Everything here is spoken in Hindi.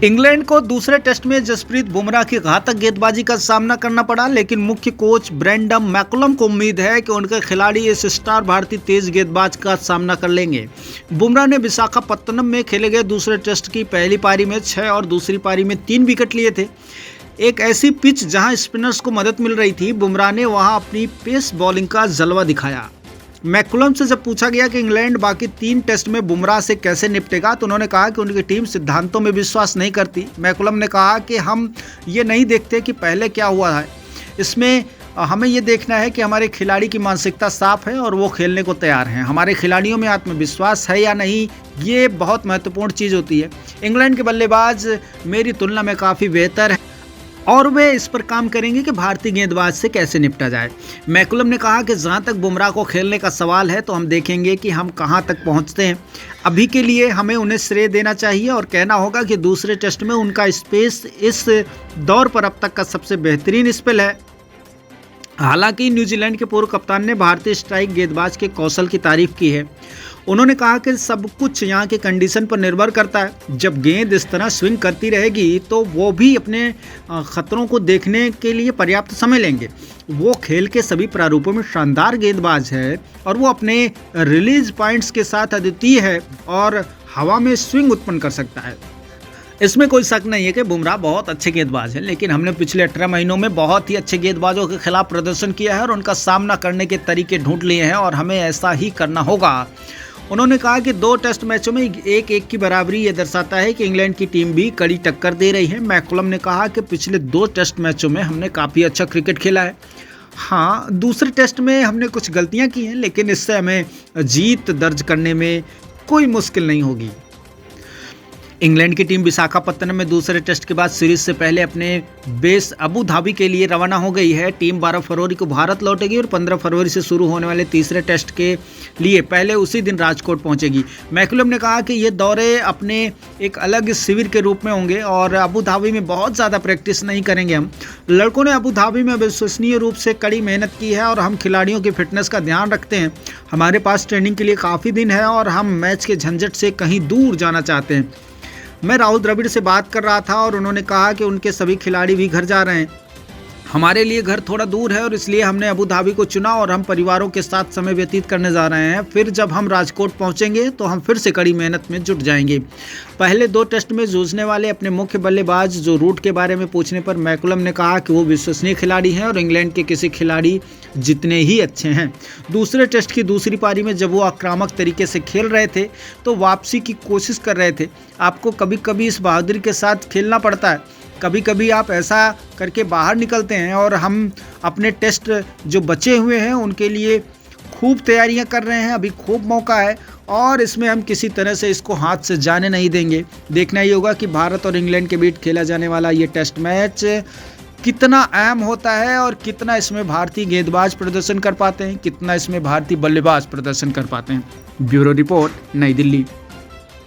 इंग्लैंड को दूसरे टेस्ट में जसप्रीत बुमराह की घातक गेंदबाजी का सामना करना पड़ा, लेकिन मुख्य कोच ब्रेंडन मैकुलम को उम्मीद है कि उनके खिलाड़ी इस स्टार भारतीय तेज गेंदबाज का सामना कर लेंगे। बुमराह ने विशाखापत्तनम में खेले गए दूसरे टेस्ट की पहली पारी में 6 और दूसरी पारी में 3 विकेट लिए थे। एक ऐसी पिच जहां स्पिनर्स को मदद मिल रही थी, बुमराह ने वहां अपनी पेस बॉलिंग का जलवा दिखाया। मैकुलम से जब पूछा गया कि इंग्लैंड बाकी 3 टेस्ट में बुमराह से कैसे निपटेगा, तो उन्होंने कहा कि उनकी टीम सिद्धांतों में विश्वास नहीं करती। मैकुलम ने कहा कि हम ये नहीं देखते कि पहले क्या हुआ है, इसमें हमें ये देखना है कि हमारे खिलाड़ी की मानसिकता साफ है और वो खेलने को तैयार हैं। हमारे खिलाड़ियों में आत्मविश्वास है या नहीं, ये बहुत महत्वपूर्ण चीज़ होती है। इंग्लैंड के बल्लेबाज मेरी तुलना में काफ़ी बेहतर है और वे इस पर काम करेंगे कि भारतीय गेंदबाज से कैसे निपटा जाए। मैकुलम ने कहा कि जहां तक बुमराह को खेलने का सवाल है तो हम देखेंगे कि हम कहां तक पहुंचते हैं। अभी के लिए हमें उन्हें श्रेय देना चाहिए और कहना होगा कि दूसरे टेस्ट में उनका स्पेस इस दौर पर अब तक का सबसे बेहतरीन स्पेल है। हालांकि न्यूजीलैंड के पूर्व कप्तान ने भारतीय स्ट्राइक गेंदबाज के कौशल की तारीफ की है। उन्होंने कहा कि सब कुछ यहाँ के कंडीशन पर निर्भर करता है। जब गेंद इस तरह स्विंग करती रहेगी तो वो भी अपने खतरों को देखने के लिए पर्याप्त समय लेंगे। वो खेल के सभी प्रारूपों में शानदार गेंदबाज है और वो अपने रिलीज पॉइंट्स के साथ अद्वितीय है और हवा में स्विंग उत्पन्न कर सकता है। इसमें कोई शक नहीं है कि बुमराह बहुत अच्छे गेंदबाज हैं, लेकिन हमने पिछले 18 महीनों में बहुत ही अच्छे गेंदबाजों के खिलाफ प्रदर्शन किया है और उनका सामना करने के तरीके ढूंढ लिए हैं और हमें ऐसा ही करना होगा। उन्होंने कहा कि 2 टेस्ट मैचों में 1-1 की बराबरी ये दर्शाता है कि इंग्लैंड की टीम भी कड़ी टक्कर दे रही है। मैकुलम ने कहा कि पिछले 2 टेस्ट मैचों में हमने काफ़ी अच्छा क्रिकेट खेला है। हाँ, दूसरे टेस्ट में हमने कुछ गलतियाँ की हैं, लेकिन इससे हमें जीत दर्ज करने में कोई मुश्किल नहीं होगी। इंग्लैंड की टीम विशाखापत्तनम में दूसरे टेस्ट के बाद सीरीज से पहले अपने बेस अबू धाबी के लिए रवाना हो गई है। टीम 12 फरवरी को भारत लौटेगी और 15 फरवरी से शुरू होने वाले तीसरे टेस्ट के लिए पहले उसी दिन राजकोट पहुंचेगी। मैकुलम ने कहा कि ये दौरे अपने एक अलग शिविर के रूप में होंगे और अबू धाबी में बहुत ज़्यादा प्रैक्टिस नहीं करेंगे। हम लड़कों ने अबू धाबी में विश्वसनीय रूप से कड़ी मेहनत की है और हम खिलाड़ियों की फिटनेस का ध्यान रखते हैं। हमारे पास ट्रेनिंग के लिए काफ़ी दिन है और हम मैच के झंझट से कहीं दूर जाना चाहते हैं। मैं राहुल द्रविड़ से बात कर रहा था और उन्होंने कहा कि उनके सभी खिलाड़ी भी घर जा रहे हैं। हमारे लिए घर थोड़ा दूर है और इसलिए हमने अबू धाबी को चुना और हम परिवारों के साथ समय व्यतीत करने जा रहे हैं। फिर जब हम राजकोट पहुंचेंगे तो हम फिर से कड़ी मेहनत में जुट जाएंगे। पहले 2 टेस्ट में जूझने वाले अपने मुख्य बल्लेबाज जो रूट के बारे में पूछने पर मैकुलम ने कहा कि वो विश्वसनीय खिलाड़ी हैं और इंग्लैंड के किसी खिलाड़ी जितने ही अच्छे हैं। दूसरे टेस्ट की दूसरी पारी में जब वो आक्रामक तरीके से खेल रहे थे तो वापसी की कोशिश कर रहे थे। आपको कभी कभी इस बहादुरी के साथ खेलना पड़ता है, कभी कभी आप ऐसा करके बाहर निकलते हैं और हम अपने टेस्ट जो बचे हुए हैं उनके लिए खूब तैयारियां कर रहे हैं। अभी खूब मौका है और इसमें हम किसी तरह से इसको हाथ से जाने नहीं देंगे। देखना ही होगा कि भारत और इंग्लैंड के बीच खेला जाने वाला ये टेस्ट मैच कितना अहम होता है और कितना इसमें भारतीय गेंदबाज प्रदर्शन कर पाते हैं, कितना इसमें भारतीय बल्लेबाज प्रदर्शन कर पाते हैं। ब्यूरो रिपोर्ट, नई दिल्ली।